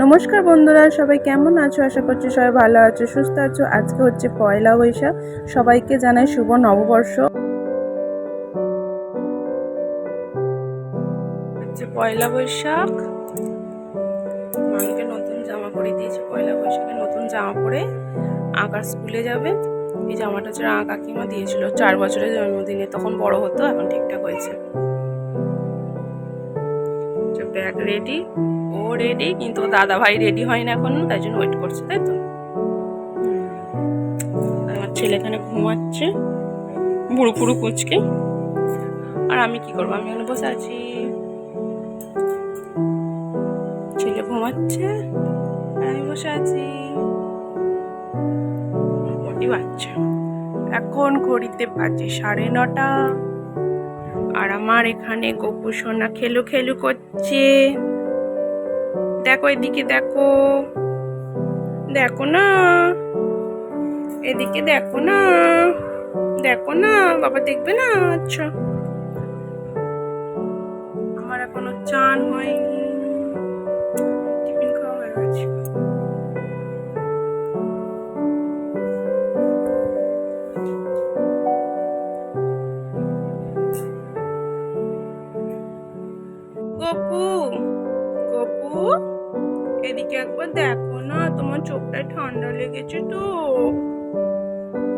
নমস্কার বন্ধুরা, সবাই কেমন আছো? আশা করছি সবাই ভালো আছো, সুস্থ আছো। আজকে হচ্ছে পয়লা বৈশাখ। সবাইকে জানাই শুভ নববর্ষ। হচ্ছে পয়লা বৈশাখ, মানুকে নতুন জামা পরে দিয়েছে। পয়লা বৈশাখে নতুন জামা পরে আঁকার স্কুলে যাবে। এই জামাটা হচ্ছে কাকিমা দিয়েছিল 4 বছরের জন্মদিনে, তখন বড় হতো, এখন ঠিকঠাক হয়েছে। ব্যাগ রেডি, ও রেডি, কিন্তু দাদা ভাই রেডি হয় না এখনো, তাই জন্য ওয়েট করছে, তাই তো। আমার ছেলে এখানে ঘুমাচ্ছে, বুড়ো পুরো কুচকে। আর আমি কি করবো, আমি এখানে বসে আছি। ছেলে ঘুমাচ্ছে আর আমি বসে আছি। মোটি বাচ্চা। এখন ঘড়িতে বাজে 9:30, আর আমার এখানে গপু সোনা খেলু খেলু করছে। দেখো এদিকে, দেখো দেখো না, এদিকে দেখো না, দেখো না, বাবা দেখবে না। আচ্ছা, আমার এখনো চান হয়নি, টিফিন খাওয়া হয়ে গেছে। গপু, গপু এদিকে একবার দেখো না, তোমার চোখটায় ঠান্ডা লেগেছে তো।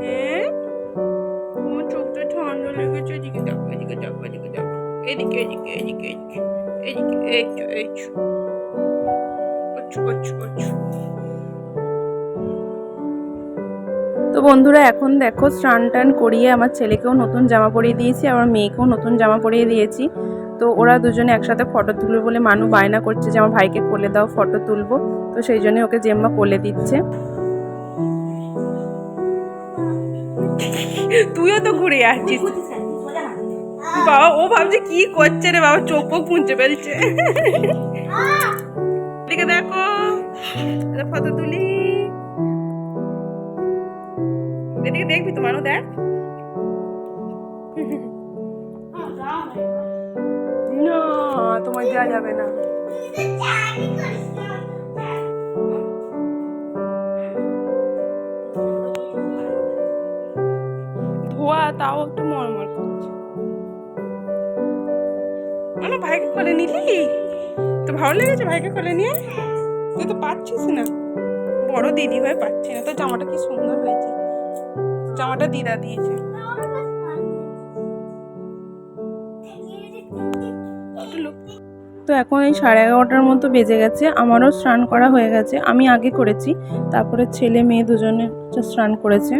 হ্যাঁ, তোমার চোখটা ঠান্ডা লেগেছে। এদিকে দেখো, এদিকে দেখো, এদিকে দেখো, এদিকে এদিকে এদিকে এদিকে এদিকে, এই তো এই তো, করছো করছো। তো বন্ধুরা, এখন দেখো স্নান টান করিয়ে আমার ছেলেকেও নতুন জামা পরিয়ে দিয়েছি, আমার মেয়েকেও নতুন জামা পরিয়ে দিয়েছি। তো ওরা দুজনে একসাথে ফটো তুলবে বলে মানু বায়না করছে যে আমার ভাইকে কোলে দাও, ফটো তুলবো। তো সেই জন্য ওকে জেম্মা কোলে দিচ্ছে। তুইও তো ঘুরে আসছিস বাবা। ও ভাবছে কি করছে রে বাবা, চোখ পোক পুঁছে ফেলছে। এদিকে দেখো, ফটো তুলি। এদিকে দেখবি তো মানু, দেখ না, তোমার দেওয়া যাবে না। ধোয়া, তাও একটু মরমর করছে। মানে ভাইকে কোলে নিলি তো ভালো লেগেছে? ভাইকে কোলে নিয়ে তুই তো পাচ্ছিস না, বড় দিদি হয়ে পাচ্ছি না। তো জামাটা কি সুন্দর হয়েছে, জামাটা দিদা দিয়েছে। তো এখন এই 11:30টার মতো বেজে গেছে, আমারও স্নান করা হয়ে গেছে। আমি আগে করেছি, তারপরে ছেলে মেয়ে দুজনে স্নান করেছে।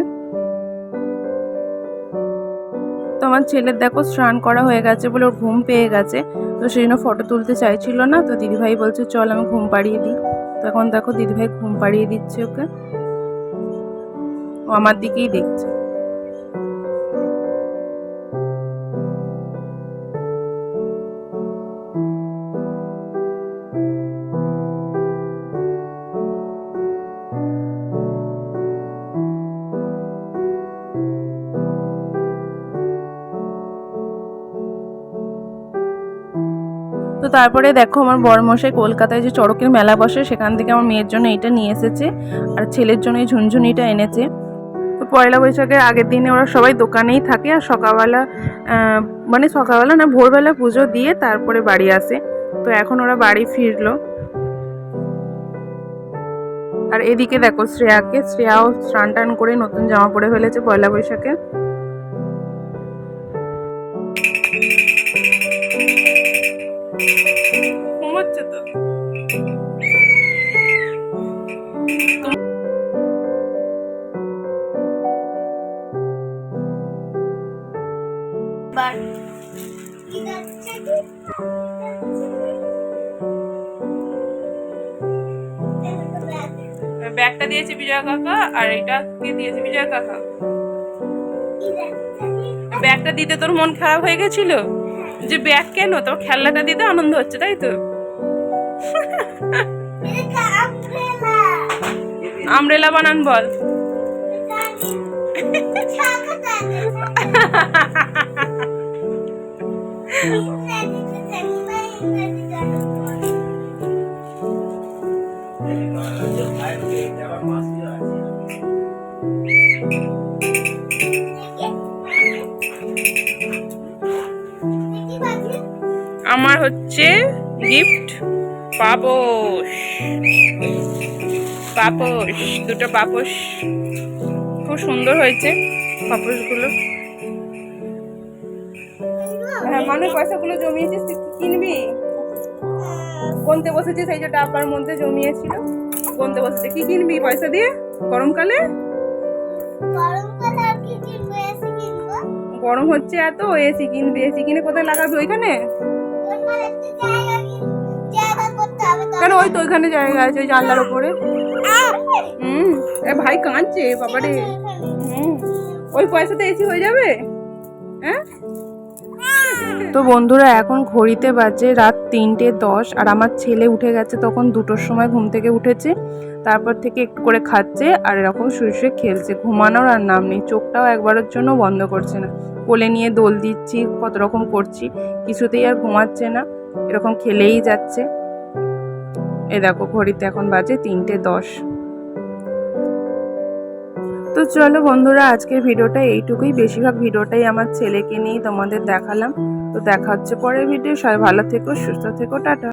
তো আমার ছেলের দেখো স্নান করা হয়ে গেছে বলে ওর ঘুম পেয়ে গেছে, তো সেই জন্য ফটো তুলতে চাইছিল না। তো দিদিভাই বলছে চল আমি ঘুম পাড়িয়ে দিই। তো এখন দেখো দিদিভাই ঘুম পাড়িয়ে দিচ্ছে ওকে, ও আমার দিকেই দেখছে। তো তারপরে দেখো আমার বড়মশাই কলকাতায় যে চড়কের মেলা বসে, সেখান থেকে আমার মেয়ের জন্য এটা নিয়ে এসেছে, আর ছেলের জন্য এই ঝুনঝুনিটা এনেছে। তো পয়লা বৈশাখের আগের দিনে ওরা সবাই দোকানেই থাকে, আর সকালবেলা মানে সকালবেলা না, ভোরবেলা পুজো দিয়ে তারপরে বাড়ি আসে। তো এখন ওরা বাড়ি ফিরলো। আর এদিকে দেখো শ্রেয়াও স্নান টান করে নতুন জামা পরে ফেলেছে পয়লা বৈশাখে। ঘুমাচ্ছে তো। ব্যাগটা দিয়েছে বিজয় কাকা, আর এটা কে দিয়েছে? বিজয় কাকা। ব্যাগটা দিতে তোর মন খারাপ হয়ে গেছিল যে ব্যাগ কেন? তোর খেলনাটা দিতে আনন্দ হচ্ছে, তাই তো? আমব্রেলা বানান বল। আমার হচ্ছে গিফট পাপোশ, পাপোশ, দুটো পাপোশ খুব সুন্দর হয়েছে পাপোশগুলো। হ্যাঁ, মানে পয়সাগুলো জমিয়েছিস, তুই কি কিনবি? গুনতে বসেছিস, এই যে ডাব্বার মধ্যে জমিয়েছিল, গুনতে বসেছে। কি কিনবি পয়সা দিয়ে গরমকালে? গরম হচ্ছে এত, এসি কিনবি। এসি কিনে কোথায় লাগাবি? ওইখানে? কেন? ওই তো ওইখানে জায়গা আছে, ওই জানলার উপরে। ভাই কাঁদছে বাবারে। ওই পয়সাতে এসি হয়ে যাবে। হ্যাঁ। তো বন্ধুরা, এখন ঘড়িতে বাজে রাত 3:10 আর আমার ছেলে উঠে গেছে তখন 2টোর সময়, ঘুম থেকে উঠেছে। তারপর থেকে একটু করে খাচ্ছে আর এরকম শুয়ে শুয়ে খেলছে, ঘুমানোর আর নাম নেই। চোখটাও একবারের জন্য বন্ধ করছে না। কোলে নিয়ে দোল দিচ্ছি, কত রকম করছি, কিছুতেই আর ঘুমাচ্ছে না, এরকম খেলেই যাচ্ছে। এ দেখো ঘড়িতে এখন বাজে 3:10। তো চলো বন্ধুরা, আজকের ভিডিওটা এইটুকুই। বেশিরভাগ ভিডিওটাই আমার ছেলেকে নিয়েই তোমাদের দেখালাম। তো দেখা হচ্ছে পরের ভিডিও। সবাই ভালো থেকো, সুস্থ থেকো, টাটা।